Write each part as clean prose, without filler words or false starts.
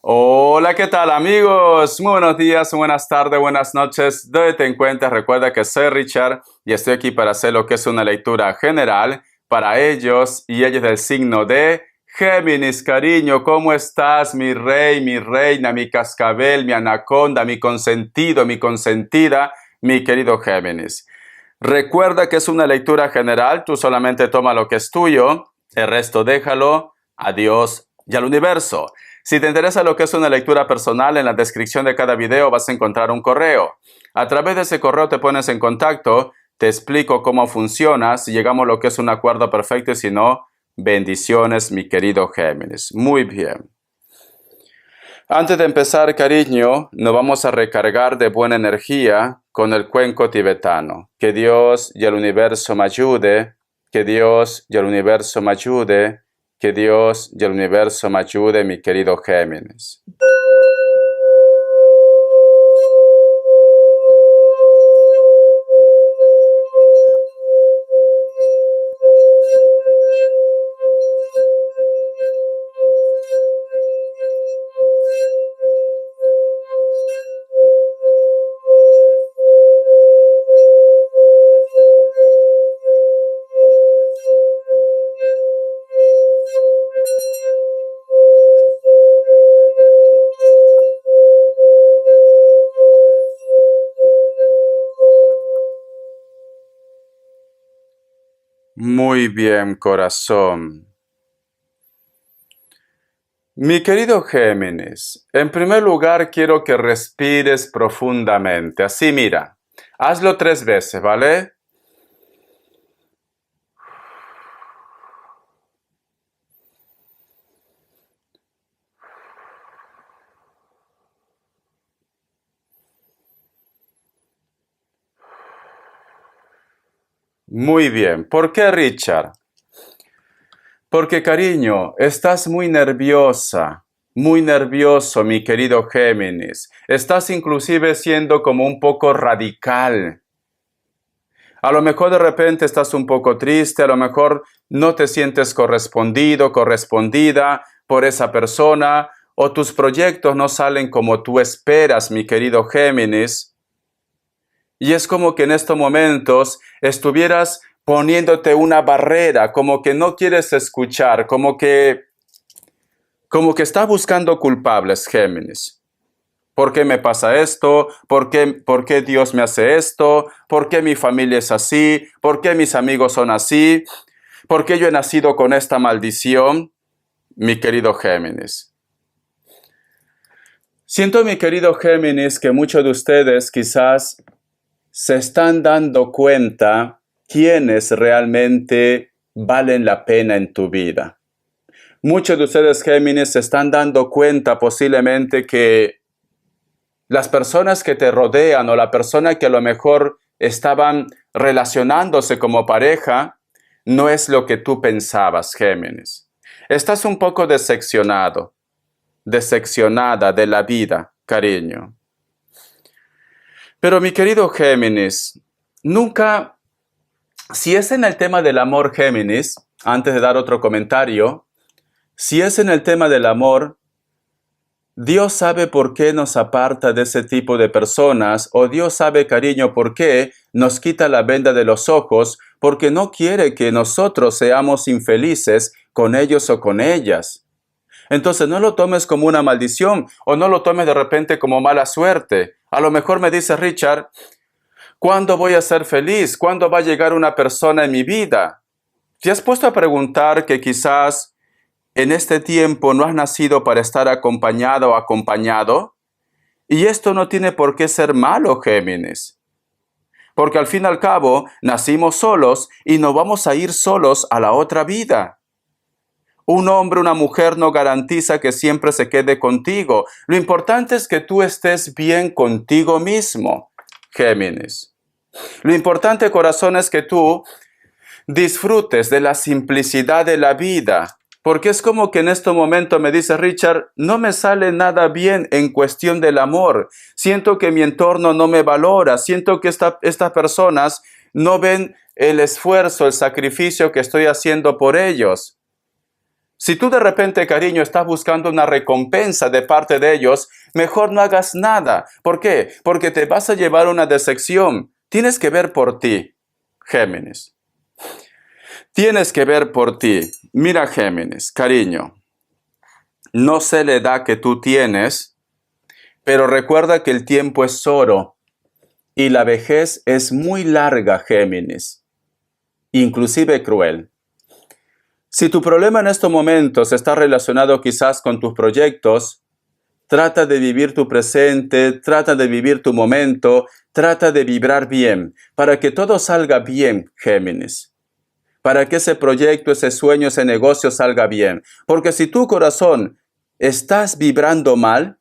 Hola, ¿qué tal amigos? Muy buenos días, buenas tardes, buenas noches. Donde te encuentres, recuerda que soy Richard y estoy aquí para hacer lo que es una lectura general para ellos y ellos del signo de Géminis. Cariño, ¿cómo estás? Mi rey, mi reina, mi cascabel, mi anaconda, mi consentido, mi consentida, mi querido Géminis. Recuerda que es una lectura general, tú solamente toma lo que es tuyo, el resto déjalo a Dios y al universo. Si te interesa lo que es una lectura personal, en la descripción de cada video vas a encontrar un correo. A través de ese correo te pones en contacto, te explico cómo funciona, si llegamos a lo que es un acuerdo perfecto y si no, bendiciones, mi querido Géminis. Muy bien. Antes de empezar, cariño, nos vamos a recargar de buena energía con el cuenco tibetano. Que Dios y el universo me ayude, que Dios y el universo me ayude, que Dios y el universo me ayude, mi querido Géminis. Muy bien, corazón. Mi querido Géminis, en primer lugar quiero que respires profundamente. Así, mira, hazlo 3 veces, ¿vale? Muy bien. ¿Por qué, Richard? Porque, cariño, estás muy nerviosa, muy nervioso, mi querido Géminis. Estás inclusive siendo como un poco radical. A lo mejor de repente estás un poco triste, a lo mejor no te sientes correspondido, correspondida por esa persona, o tus proyectos no salen como tú esperas, mi querido Géminis. Y es como que en estos momentos estuvieras poniéndote una barrera, como que no quieres escuchar, como que estás buscando culpables, Géminis. ¿Por qué me pasa esto? ¿Por qué Dios me hace esto? ¿Por qué mi familia es así? ¿Por qué mis amigos son así? ¿Por qué yo he nacido con esta maldición? Mi querido Géminis. Siento, mi querido Géminis, que muchos de ustedes quizás se están dando cuenta quiénes realmente valen la pena en tu vida. Muchos de ustedes, Géminis, se están dando cuenta posiblemente que las personas que te rodean o la persona que a lo mejor estaban relacionándose como pareja no es lo que tú pensabas, Géminis. Estás un poco decepcionado, decepcionada de la vida, cariño. Pero mi querido Géminis, nunca, si es en el tema del amor, Géminis, antes de dar otro comentario, si es en el tema del amor, Dios sabe por qué nos aparta de ese tipo de personas, o Dios sabe, cariño, por qué nos quita la venda de los ojos, porque no quiere que nosotros seamos infelices con ellos o con ellas. Entonces no lo tomes como una maldición o no lo tomes de repente como mala suerte. A lo mejor me dice Richard, ¿cuándo voy a ser feliz? ¿Cuándo va a llegar una persona en mi vida? ¿Te has puesto a preguntar que quizás en este tiempo no has nacido para estar acompañado o acompañado? Y esto no tiene por qué ser malo, Géminis. Porque al fin y al cabo nacimos solos y nos vamos a ir solos a la otra vida. Un hombre, una mujer no garantiza que siempre se quede contigo. Lo importante es que tú estés bien contigo mismo, Géminis. Lo importante, corazón, es que tú disfrutes de la simplicidad de la vida. Porque es como que en este momento me dice Richard, no me sale nada bien en cuestión del amor. Siento que mi entorno no me valora. Siento que estas personas no ven el esfuerzo, el sacrificio que estoy haciendo por ellos. Si tú de repente, cariño, estás buscando una recompensa de parte de ellos, mejor no hagas nada. ¿Por qué? Porque te vas a llevar una decepción. Tienes que ver por ti, Géminis. Tienes que ver por ti. Mira, Géminis, cariño, no sé la edad que tú tienes, pero recuerda que el tiempo es oro y la vejez es muy larga, Géminis, inclusive cruel. Si tu problema en estos momentos está relacionado quizás con tus proyectos, trata de vivir tu presente, trata de vivir tu momento, trata de vibrar bien, para que todo salga bien, Géminis. Para que ese proyecto, ese sueño, ese negocio salga bien. Porque si tu corazón estás vibrando mal,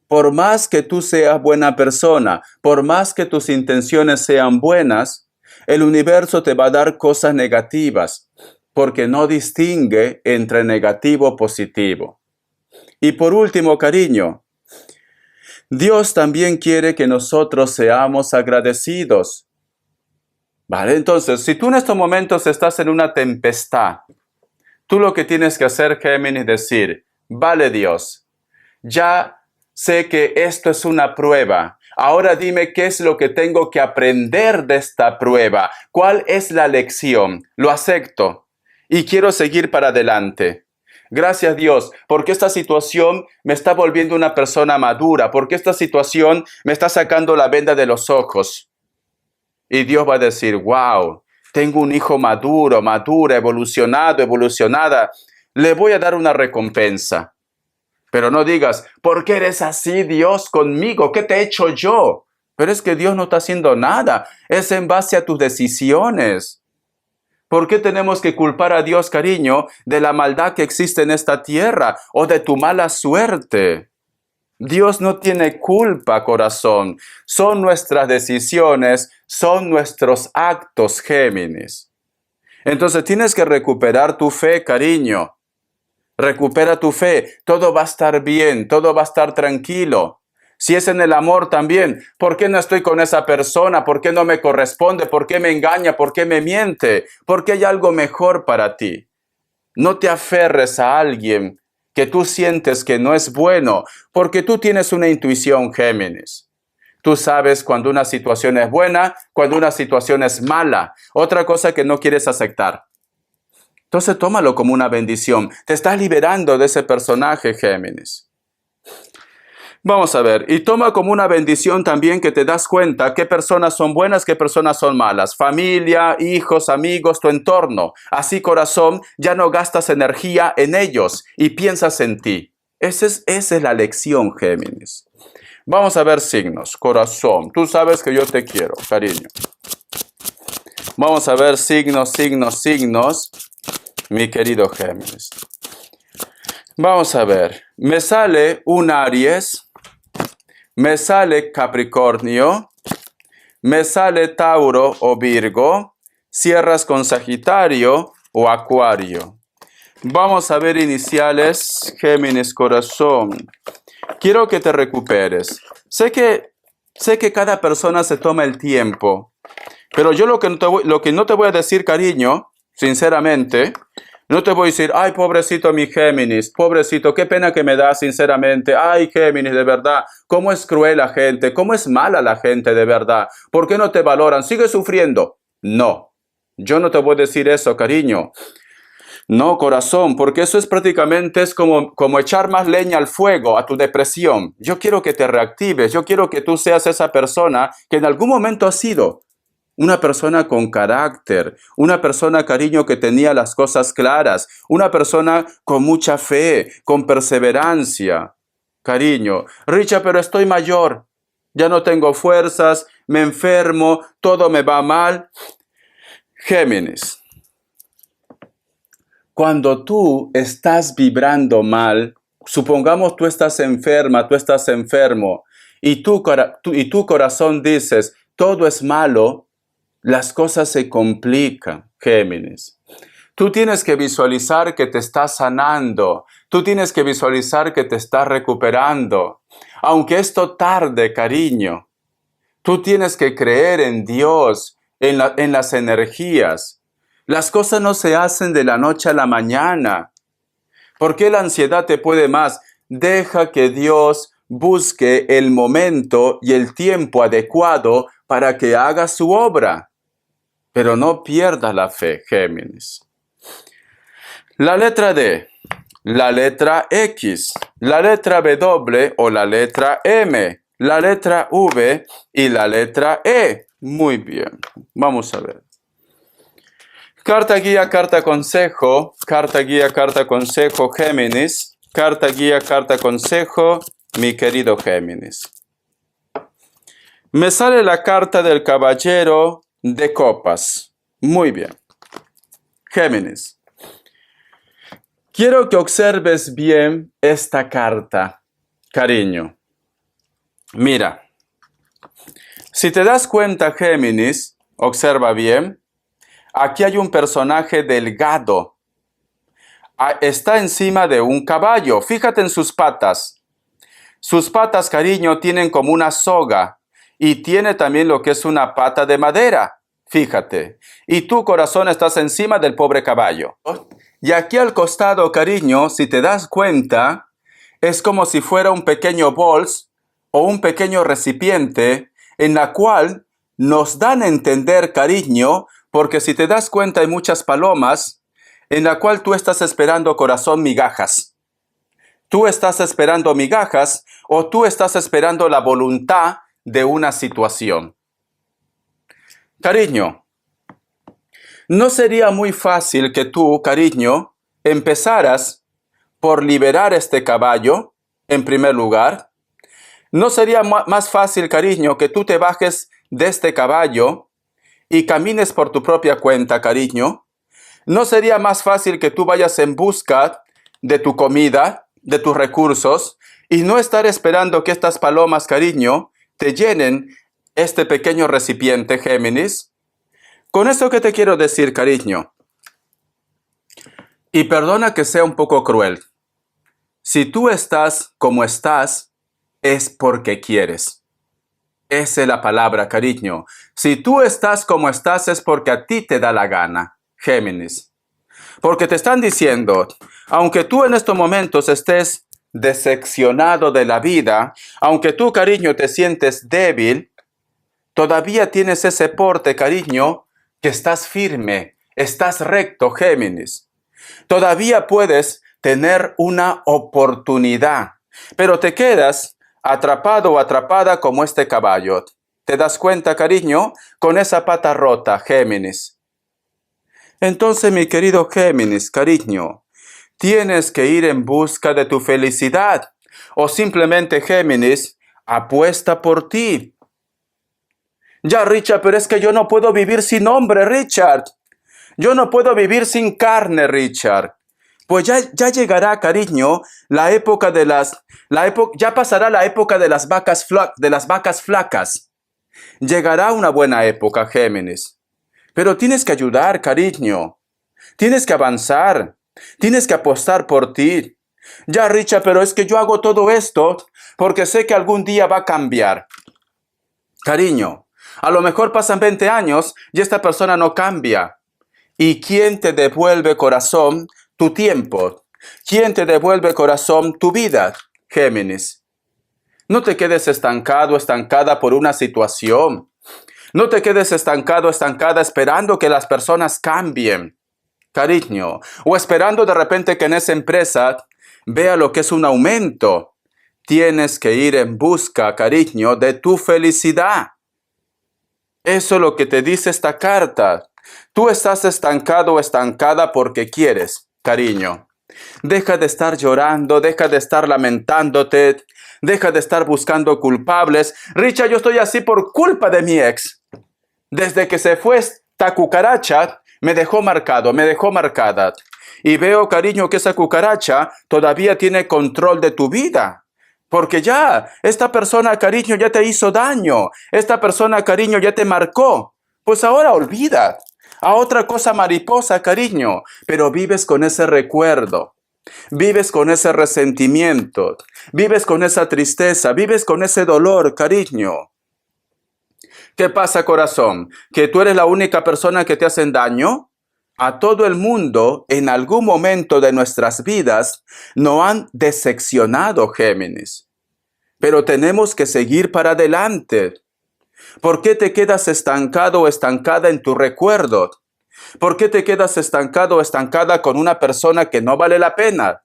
por más que tú seas buena persona, por más que tus intenciones sean buenas, el universo te va a dar cosas negativas, porque no distingue entre negativo y positivo. Y por último, cariño, Dios también quiere que nosotros seamos agradecidos. Vale, entonces, si tú en estos momentos estás en una tempestad, tú lo que tienes que hacer, Géminis, es decir, vale Dios, ya sé que esto es una prueba. Ahora dime qué es lo que tengo que aprender de esta prueba. ¿Cuál es la lección? Lo acepto y quiero seguir para adelante. Gracias Dios, porque esta situación me está volviendo una persona madura, porque esta situación me está sacando la venda de los ojos. Y Dios va a decir, wow, tengo un hijo maduro, madura, evolucionado, evolucionada. Le voy a dar una recompensa. Pero no digas, ¿por qué eres así, Dios, conmigo? ¿Qué te he hecho yo? Pero es que Dios no está haciendo nada. Es en base a tus decisiones. ¿Por qué tenemos que culpar a Dios, cariño, de la maldad que existe en esta tierra o de tu mala suerte? Dios no tiene culpa, corazón. Son nuestras decisiones, son nuestros actos, Géminis. Entonces tienes que recuperar tu fe, cariño. Recupera tu fe, todo va a estar bien, todo va a estar tranquilo. Si es en el amor también, ¿por qué no estoy con esa persona? ¿Por qué no me corresponde? ¿Por qué me engaña? ¿Por qué me miente? Porque hay algo mejor para ti. No te aferres a alguien que tú sientes que no es bueno, porque tú tienes una intuición, Géminis. Tú sabes cuando una situación es buena, cuando una situación es mala. Otra cosa que no quieres aceptar. Entonces tómalo como una bendición. Te estás liberando de ese personaje, Géminis. Vamos a ver. Y toma como una bendición también que te das cuenta qué personas son buenas, qué personas son malas. Familia, hijos, amigos, tu entorno. Así, corazón, ya no gastas energía en ellos y piensas en ti. Esa es la lección, Géminis. Vamos a ver signos. Corazón, tú sabes que yo te quiero, cariño. Vamos a ver signos, signos, signos. Mi querido Géminis. Vamos a ver. Me sale un Aries. Me sale Capricornio. Me sale Tauro o Virgo. Cierras con Sagitario o Acuario. Vamos a ver iniciales. Géminis, corazón. Quiero que te recuperes. Sé que cada persona se toma el tiempo. Pero yo lo que no te voy a decir, cariño, sinceramente, no te voy a decir, ay, pobrecito mi Géminis, pobrecito, qué pena que me da, sinceramente, ay, Géminis, de verdad, cómo es cruel la gente, cómo es mala la gente, de verdad, ¿por qué no te valoran? ¿Sigue sufriendo? No, yo no te voy a decir eso, cariño. No, corazón, porque eso es prácticamente como echar más leña al fuego, a tu depresión. Yo quiero que te reactives, yo quiero que tú seas esa persona que en algún momento has sido. Una persona con carácter, una persona, cariño, que tenía las cosas claras, una persona con mucha fe, con perseverancia. Cariño, Richa, pero estoy mayor, ya no tengo fuerzas, me enfermo, todo me va mal. Géminis, cuando tú estás vibrando mal, supongamos tú estás enferma, tú estás enfermo, y tu corazón dices, todo es malo, las cosas se complican, Géminis. Tú tienes que visualizar que te estás sanando. Tú tienes que visualizar que te estás recuperando. Aunque esto tarde, cariño, tú tienes que creer en Dios, en las energías. Las cosas no se hacen de la noche a la mañana. ¿Por qué la ansiedad te puede más? Deja que Dios busque el momento y el tiempo adecuado para que haga su obra. Pero no pierdas la fe, Géminis. La letra D, la letra X, la letra W o la letra M, la letra V y la letra E. Muy bien, vamos a ver. Carta guía, carta consejo, carta guía, carta consejo, Géminis. Carta guía, carta consejo, mi querido Géminis. Me sale la carta del caballero de copas. Muy bien. Géminis. Quiero que observes bien esta carta, cariño. Mira. Si te das cuenta, Géminis, observa bien. Aquí hay un personaje delgado. Está encima de un caballo. Fíjate en sus patas. Sus patas, cariño, tienen como una soga. Y tiene también lo que es una pata de madera. Fíjate. Y tu corazón estás encima del pobre caballo. Y aquí al costado, cariño, si te das cuenta, es como si fuera un pequeño bols o un pequeño recipiente en la cual nos dan a entender, cariño, porque si te das cuenta hay muchas palomas en la cual tú estás esperando, corazón, migajas. Tú estás esperando migajas o tú estás esperando la voluntad de una situación. Cariño, ¿no sería muy fácil que tú, cariño, empezaras por liberar este caballo en primer lugar? ¿No sería más fácil, cariño, que tú te bajes de este caballo y camines por tu propia cuenta, cariño? ¿No sería más fácil que tú vayas en busca de tu comida, de tus recursos, y no estar esperando que estas palomas, cariño, te llenen este pequeño recipiente, Géminis? Con esto que te quiero decir, cariño, y perdona que sea un poco cruel, si tú estás como estás, es porque quieres. Esa es la palabra, cariño. Si tú estás como estás, es porque a ti te da la gana, Géminis. Porque te están diciendo, aunque tú en estos momentos estés decepcionado de la vida, aunque tú, cariño, te sientes débil, todavía tienes ese porte, cariño, que estás firme, estás recto, Géminis. Todavía puedes tener una oportunidad, pero te quedas atrapado o atrapada como este caballo. ¿Te das cuenta, cariño? Con esa pata rota, Géminis. Entonces, mi querido Géminis, cariño, tienes que ir en busca de tu felicidad. O simplemente, Géminis, apuesta por ti. Ya, Richard, pero es que yo no puedo vivir sin hombre, Richard. Yo no puedo vivir sin carne, Richard. Pues ya llegará, cariño, ya pasará la época de las vacas flacas. Llegará una buena época, Géminis. Pero tienes que ayudar, cariño. Tienes que avanzar. Tienes que apostar por ti. Ya, Richard, pero es que yo hago todo esto porque sé que algún día va a cambiar. Cariño, a lo mejor pasan 20 años y esta persona no cambia. ¿Y quién te devuelve, corazón, tu tiempo? ¿Quién te devuelve, corazón, tu vida, Géminis? No te quedes estancado, estancada por una situación. No te quedes estancado, estancada esperando que las personas cambien, cariño. O esperando de repente que en esa empresa vea lo que es un aumento. Tienes que ir en busca, cariño, de tu felicidad. Eso es lo que te dice esta carta. Tú estás estancado o estancada porque quieres, cariño. Deja de estar llorando, deja de estar lamentándote, deja de estar buscando culpables. Richard, yo estoy así por culpa de mi ex. Desde que se fue esta cucaracha, me dejó marcada. Y veo, cariño, que esa cucaracha todavía tiene control de tu vida. Porque ya, esta persona, cariño, ya te hizo daño. Esta persona, cariño, ya te marcó. Pues ahora olvida a otra cosa mariposa, cariño. Pero vives con ese recuerdo. Vives con ese resentimiento. Vives con esa tristeza. Vives con ese dolor, cariño. ¿Qué pasa, corazón? ¿Que tú eres la única persona que te hacen daño? A todo el mundo en algún momento de nuestras vidas nos han decepcionado, Géminis. Pero tenemos que seguir para adelante. ¿Por qué te quedas estancado o estancada en tu recuerdo? ¿Por qué te quedas estancado o estancada con una persona que no vale la pena?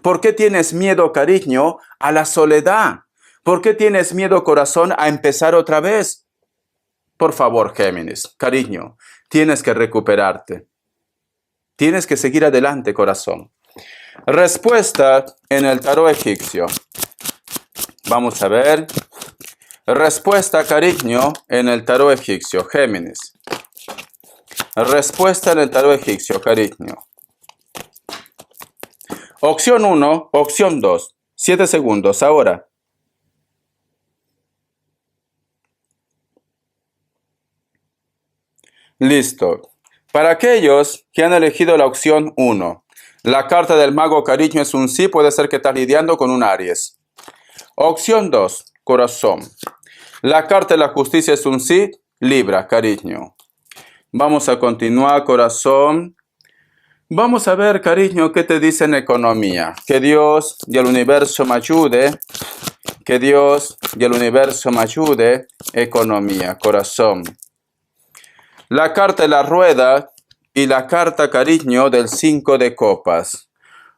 ¿Por qué tienes miedo, cariño, a la soledad? ¿Por qué tienes miedo, corazón, a empezar otra vez? Por favor, Géminis, cariño, tienes que recuperarte. Tienes que seguir adelante, corazón. Respuesta en el tarot egipcio. Vamos a ver. Respuesta, cariño, en el tarot egipcio, Géminis. Respuesta en el tarot egipcio, cariño. Opción 1, opción 2. 7 segundos, ahora. Listo. Para aquellos que han elegido la opción 1, la carta del mago, cariño, es un sí, puede ser que estás lidiando con un Aries. Opción 2, corazón. La carta de la justicia es un sí, Libra, cariño. Vamos a continuar, corazón. Vamos a ver, cariño, qué te dice en economía. Que Dios y el universo me ayude. Que Dios y el universo me ayude. Economía, corazón. La carta de la rueda y la carta, cariño, del 5 de copas.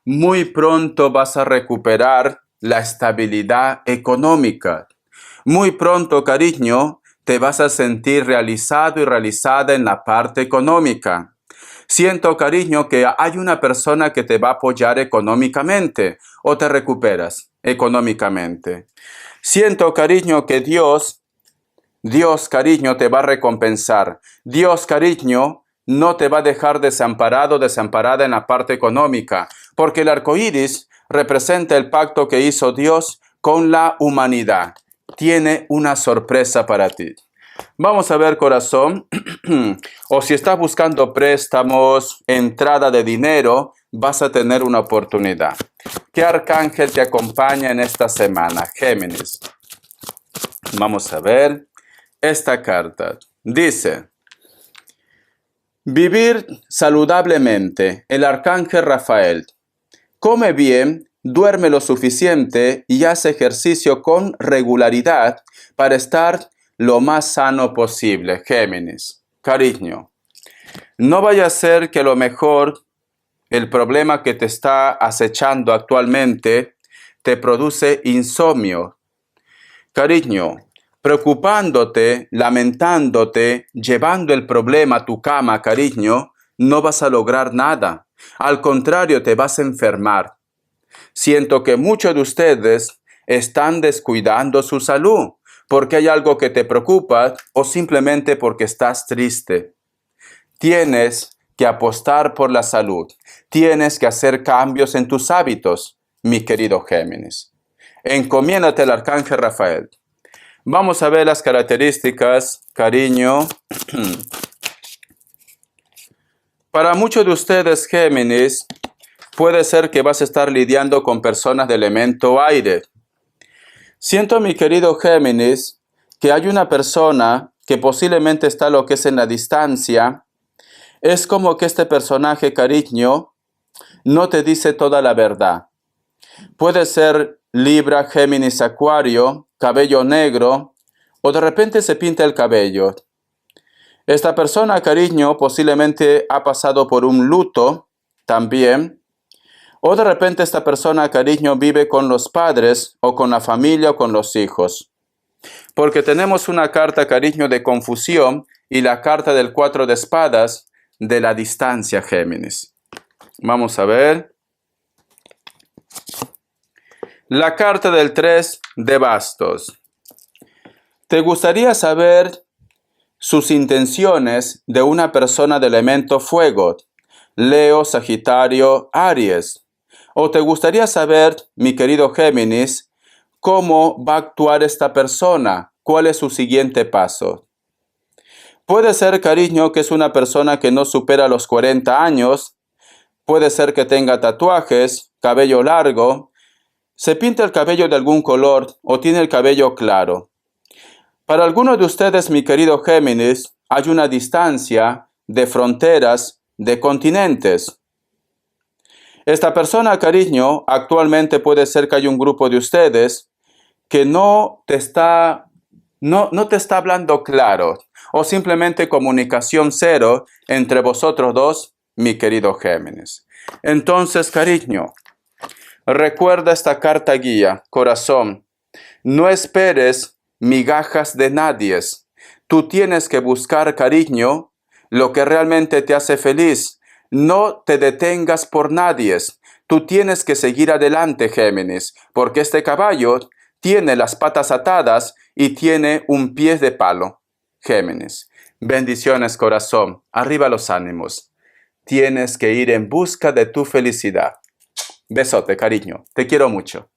Muy pronto vas a recuperar la estabilidad económica. Muy pronto, cariño, te vas a sentir realizado y realizada en la parte económica. Siento, cariño, que hay una persona que te va a apoyar económicamente o te recuperas económicamente. Siento, cariño, que Dios, cariño, te va a recompensar. Dios, cariño, no te va a dejar desamparado, desamparada en la parte económica, porque el arco iris representa el pacto que hizo Dios con la humanidad. Tiene una sorpresa para ti. Vamos a ver, corazón, o si estás buscando préstamos, entrada de dinero, vas a tener una oportunidad. ¿Qué arcángel te acompaña en esta semana, Géminis? Vamos a ver esta carta. Dice, vivir saludablemente, el arcángel Rafael. Come bien, duerme lo suficiente y hace ejercicio con regularidad para estar lo más sano posible, Géminis. Cariño, no vaya a ser que a lo mejor el problema que te está acechando actualmente te produce insomnio. Cariño, preocupándote, lamentándote, llevando el problema a tu cama, cariño, no vas a lograr nada. Al contrario, te vas a enfermar. Siento que muchos de ustedes están descuidando su salud porque hay algo que te preocupa o simplemente porque estás triste. Tienes que apostar por la salud. Tienes que hacer cambios en tus hábitos, mi querido Géminis. Encomiéndate al arcángel Rafael. Vamos a ver las características, cariño. Para muchos de ustedes, Géminis, puede ser que vas a estar lidiando con personas de elemento aire. Siento, mi querido Géminis, que hay una persona que posiblemente está lo que es en la distancia. Es como que este personaje, cariño, no te dice toda la verdad. Puede ser Libra, Géminis, Acuario, cabello negro, o de repente se pinta el cabello. Esta persona, cariño, posiblemente ha pasado por un luto también. O de repente esta persona, cariño, vive con los padres o con la familia o con los hijos. Porque tenemos una carta, cariño, de confusión y la carta del 4 de espadas de la distancia, Géminis. Vamos a ver. La carta del 3 de bastos. ¿Te gustaría saber sus intenciones de una persona de elemento fuego? Leo, Sagitario, Aries. ¿O te gustaría saber, mi querido Géminis, cómo va a actuar esta persona? ¿Cuál es su siguiente paso? Puede ser, cariño, que es una persona que no supera los 40 años. Puede ser que tenga tatuajes, cabello largo, se pinta el cabello de algún color o tiene el cabello claro. Para algunos de ustedes, mi querido Géminis, hay una distancia de fronteras de continentes. Esta persona, cariño, actualmente puede ser que hay un grupo de ustedes que no te está hablando claro, o simplemente comunicación cero entre vosotros dos, mi querido Géminis. Entonces, cariño, recuerda esta carta guía, corazón. No esperes migajas de nadie. Tú tienes que buscar, cariño, lo que realmente te hace feliz. No te detengas por nadie. Tú tienes que seguir adelante, Géminis, porque este caballo tiene las patas atadas y tiene un pie de palo. Géminis, bendiciones, corazón. Arriba los ánimos. Tienes que ir en busca de tu felicidad. Besote, cariño. Te quiero mucho.